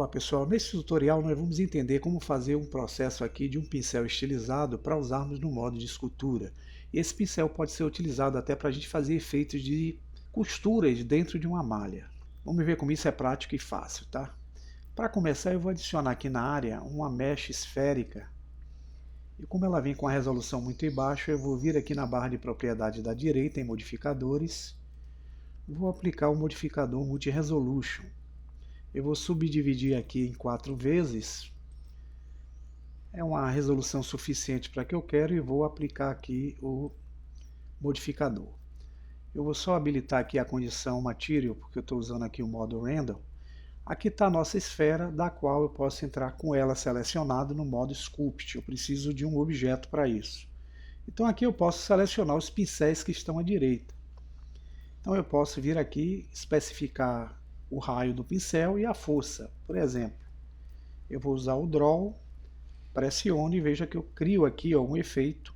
Olá pessoal, nesse tutorial nós vamos entender como fazer um processo aqui de um pincel estilizado para usarmos no modo de escultura. Esse pincel pode ser utilizado até para a gente fazer efeitos de costuras dentro de uma malha. Vamos ver como isso é prático e fácil, tá? Para começar eu vou adicionar aqui na área uma mesh esférica. E como ela vem com a resolução muito baixa, eu vou vir aqui na barra de propriedade da direita em modificadores. Vou aplicar o modificador Multi-Resolution. Eu vou subdividir aqui em 4 vezes. É uma resolução suficiente para que eu quero e vou aplicar aqui o modificador. Eu vou só habilitar aqui a condição Material, porque eu estou usando aqui o modo Random. Aqui está a nossa esfera, da qual eu posso entrar com ela selecionada no modo Sculpt. Eu preciso de um objeto para isso. Então aqui eu posso selecionar os pincéis que estão à direita. Então eu posso vir aqui, especificar o raio do pincel e a força. Por exemplo, eu vou usar o Draw, pressione e veja que eu crio aqui um efeito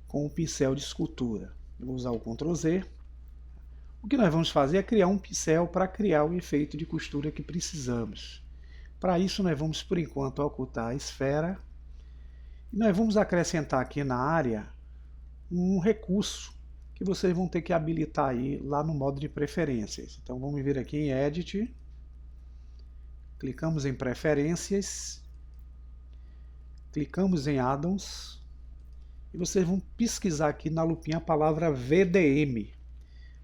com o pincel de escultura. Eu vou usar o Ctrl Z. O que nós vamos fazer é criar um pincel para criar o efeito de costura que precisamos. Para isso nós vamos por enquanto ocultar a esfera e nós vamos acrescentar aqui na área um recurso que vocês vão ter que habilitar aí lá no modo de preferências. Então vamos vir aqui em Edit, clicamos em Preferências, clicamos em Addons e vocês vão pesquisar aqui na lupinha a palavra VDM.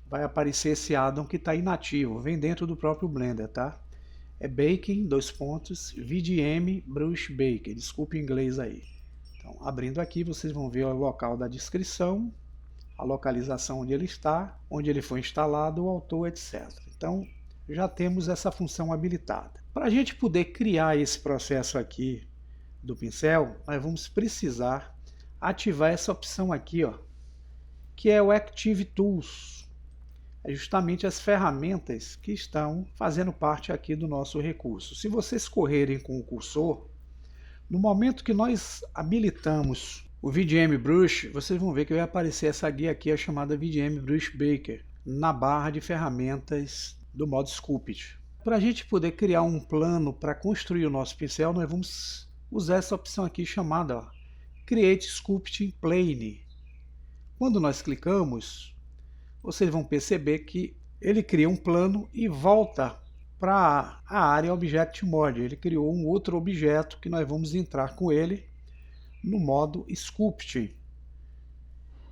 Vai aparecer esse addon que está inativo, vem dentro do próprio Blender, tá? É Baking, VDM Brush Baker, desculpe o inglês aí. Então abrindo aqui vocês vão ver o local da descrição, a localização onde ele está, onde ele foi instalado, o autor, etc. Então, já temos essa função habilitada. Para a gente poder criar esse processo aqui do pincel, nós vamos precisar ativar essa opção aqui, ó, que é o Active Tools. É justamente as ferramentas que estão fazendo parte aqui do nosso recurso. Se vocês correrem com o cursor, no momento que nós habilitamos o VDM Brush, vocês vão ver que vai aparecer essa guia aqui, a chamada VDM Brush Baker, na barra de ferramentas do modo Sculpt. Para a gente poder criar um plano para construir o nosso pincel, nós vamos usar essa opção aqui chamada Create Sculpting Plane. Quando nós clicamos, vocês vão perceber que ele cria um plano e volta para a área Object Mode. Ele criou um outro objeto que nós vamos entrar com ele no modo Sculpt.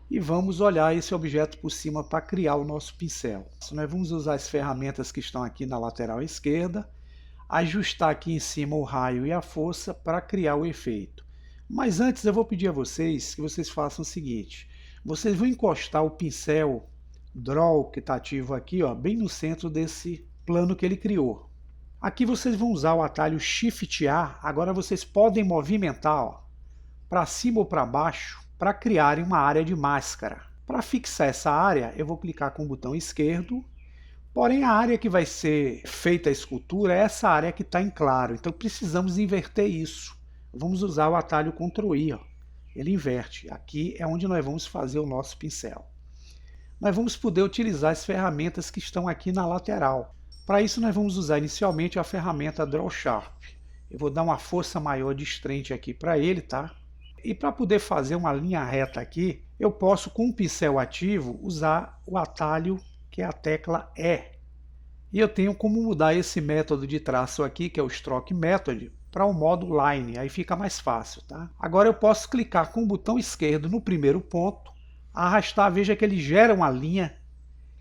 E vamos olhar esse objeto por cima para criar o nosso pincel. Nós vamos usar as ferramentas que estão aqui na lateral esquerda, ajustar aqui em cima o raio e a força para criar o efeito. Mas antes eu vou pedir a vocês que vocês façam o seguinte. Vocês vão encostar o pincel Draw que está ativo aqui, ó, bem no centro desse plano que ele criou. Aqui vocês vão usar o atalho Shift A. Agora vocês podem movimentar para cima ou para baixo para criarem uma área de máscara. Para fixar essa área, eu vou clicar com o botão esquerdo, porém a área que vai ser feita a escultura é essa área que está em claro, então precisamos inverter isso. Vamos usar o atalho Ctrl I, ó. Ele inverte. Aqui é onde nós vamos fazer o nosso pincel. Nós vamos poder utilizar as ferramentas que estão aqui na lateral. Para isso nós vamos usar inicialmente a ferramenta Draw Sharp. Eu vou dar uma força maior de estreite aqui para ele, tá? E para poder fazer uma linha reta aqui, eu posso com o pincel ativo usar o atalho que é a tecla E. E eu tenho como mudar esse método de traço aqui, que é o Stroke Method, para o modo Line, aí fica mais fácil, tá? Agora eu posso clicar com o botão esquerdo no primeiro ponto, arrastar, veja que ele gera uma linha,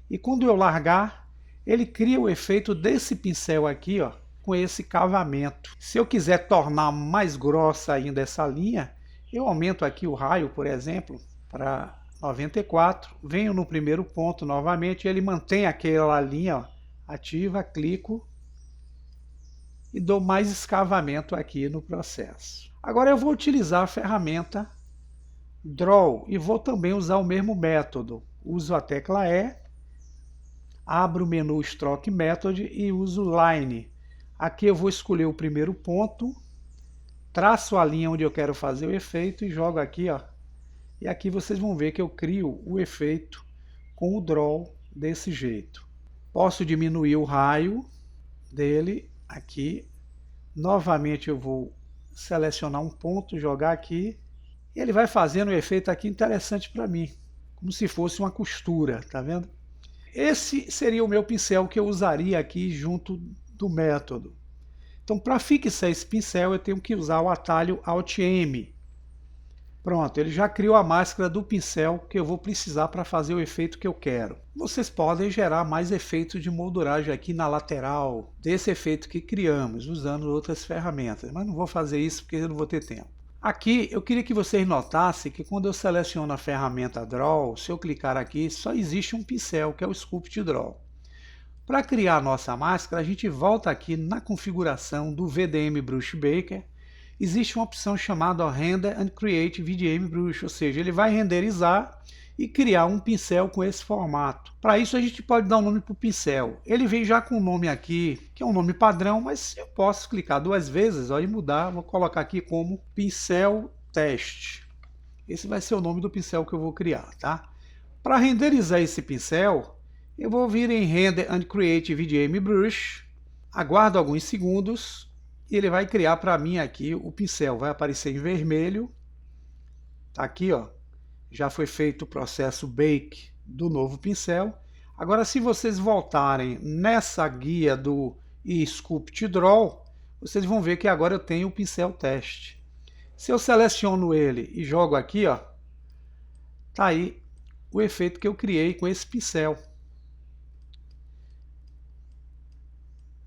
e quando eu largar, ele cria o efeito desse pincel aqui, ó, com esse cavamento. Se eu quiser tornar mais grossa ainda essa linha, eu aumento aqui o raio, por exemplo, para 94, venho no primeiro ponto novamente, ele mantém aquela linha, ó, ativa, clico e dou mais escavamento aqui no processo. Agora eu vou utilizar a ferramenta Draw e vou também usar o mesmo método. Uso a tecla E, abro o menu Stroke Method e uso Line. Aqui eu vou escolher o primeiro ponto, traço a linha onde eu quero fazer o efeito e jogo aqui, ó. E aqui vocês vão ver que eu crio o efeito com o Draw desse jeito. Posso diminuir o raio dele aqui Novamente eu vou selecionar um ponto, jogar aqui, e ele vai fazendo um efeito aqui interessante para mim, como se fosse uma costura, tá vendo? Esse seria o meu pincel que eu usaria aqui junto do método. Então, para fixar esse pincel, eu tenho que usar o atalho Alt-M. Pronto, ele já criou a máscara do pincel que eu vou precisar para fazer o efeito que eu quero. Vocês podem gerar mais efeitos de molduragem aqui na lateral desse efeito que criamos, usando outras ferramentas, mas não vou fazer isso porque eu não vou ter tempo. Aqui eu queria que vocês notassem que quando eu seleciono a ferramenta Draw, se eu clicar aqui, só existe um pincel, que é o Sculpt Draw. Para criar a nossa máscara, a gente volta aqui na configuração do VDM Brush Baker. Existe uma opção chamada Render and Create VDM Brush, ou seja, ele vai renderizar e criar um pincel com esse formato. Para isso a gente pode dar um nome para o pincel. Ele vem já com o nome aqui, que é um nome padrão, mas eu posso clicar 2 vezes e mudar. Vou colocar aqui como Pincel Teste. Esse vai ser o nome do pincel que eu vou criar, tá? Para renderizar esse pincel, eu vou vir em Render and Create VDM Brush, aguardo alguns segundos e ele vai criar para mim aqui o pincel. Vai aparecer em vermelho. Tá aqui, ó. Já foi feito o processo Bake do novo pincel. Agora, se vocês voltarem nessa guia do Sculpt Draw, vocês vão ver que agora eu tenho o pincel teste. Se eu seleciono ele e jogo aqui, ó, tá aí o efeito que eu criei com esse pincel.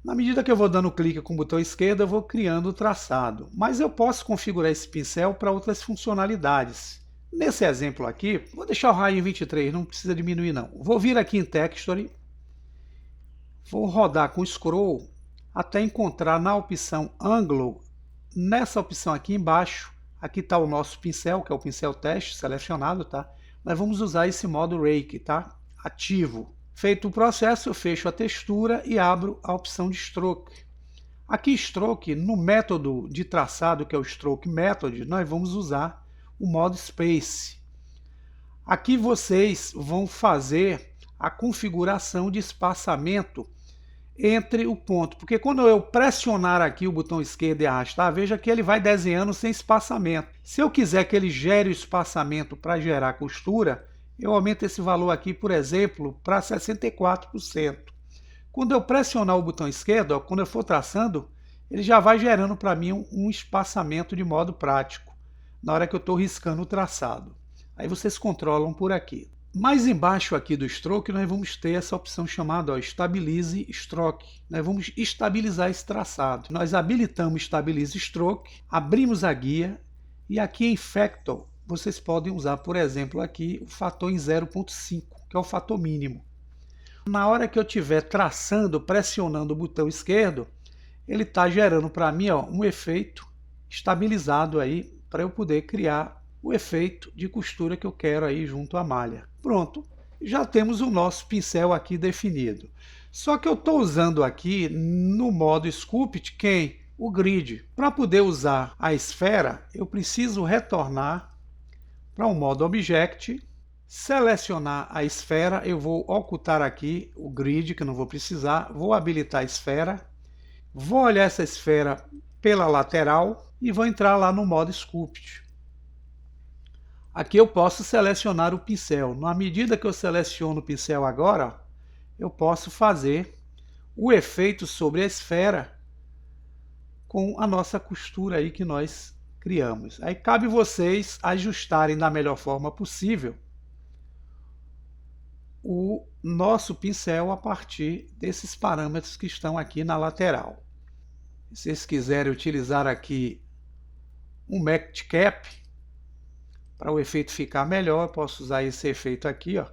Na medida que eu vou dando clique com o botão esquerdo, eu vou criando o traçado. Mas eu posso configurar esse pincel para outras funcionalidades. Nesse exemplo aqui, vou deixar o raio em 23, não precisa diminuir não. Vou vir aqui em Texture, vou rodar com Scroll até encontrar na opção Angle, nessa opção aqui embaixo, aqui está o nosso pincel, que é o pincel teste selecionado, tá? Nós vamos usar esse modo Rake, tá? Ativo. Feito o processo, eu fecho a textura e abro a opção de Stroke. Aqui, Stroke, no método de traçado, que é o Stroke Method, nós vamos usar o modo Space. Aqui vocês vão fazer a configuração de espaçamento entre o ponto, porque quando eu pressionar aqui o botão esquerdo e arrastar, veja que ele vai desenhando sem espaçamento. Se eu quiser que ele gere o espaçamento para gerar costura, eu aumento esse valor aqui, por exemplo, para 64%. Quando eu pressionar o botão esquerdo, ó, quando eu for traçando, ele já vai gerando para mim um espaçamento de modo prático, na hora que eu estou riscando o traçado. Aí vocês controlam por aqui. Mais embaixo aqui do Stroke, nós vamos ter essa opção chamada, ó, Stabilize Stroke. Nós vamos estabilizar esse traçado. Nós habilitamos Stabilize Stroke, abrimos a guia e aqui em Factor, vocês podem usar, por exemplo, aqui o fator em 0.5, que é o fator mínimo. Na hora que eu estiver traçando, pressionando o botão esquerdo, ele está gerando para mim, ó, um efeito estabilizado aí, para eu poder criar o efeito de costura que eu quero aí junto à malha. Pronto, já temos o nosso pincel aqui definido. Só que eu estou usando aqui no modo Sculpt quem? O Grid. Para poder usar a esfera, eu preciso retornar para o modo Object, selecionar a esfera, eu vou ocultar aqui o grid, que eu não vou precisar, vou habilitar a esfera, vou olhar essa esfera pela lateral e vou entrar lá no modo Sculpt. Aqui eu posso selecionar o pincel. Na medida que eu seleciono o pincel agora, eu posso fazer o efeito sobre a esfera com a nossa costura aí que nós criamos. Aí cabe vocês ajustarem da melhor forma possível o nosso pincel a partir desses parâmetros que estão aqui na lateral. Se vocês quiserem utilizar aqui um Matte Cap para o efeito ficar melhor, eu posso usar esse efeito aqui, ó.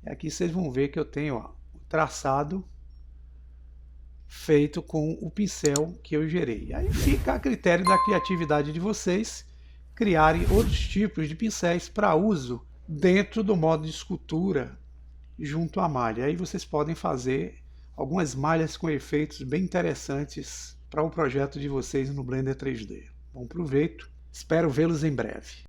E aqui vocês vão ver que eu tenho, ó, o traçado feito com o pincel que eu gerei. Aí fica a critério da criatividade de vocês criarem outros tipos de pincéis para uso dentro do modo de escultura junto à malha. Aí vocês podem fazer algumas malhas com efeitos bem interessantes para o projeto de vocês no Blender 3D. Bom proveito, espero vê-los em breve.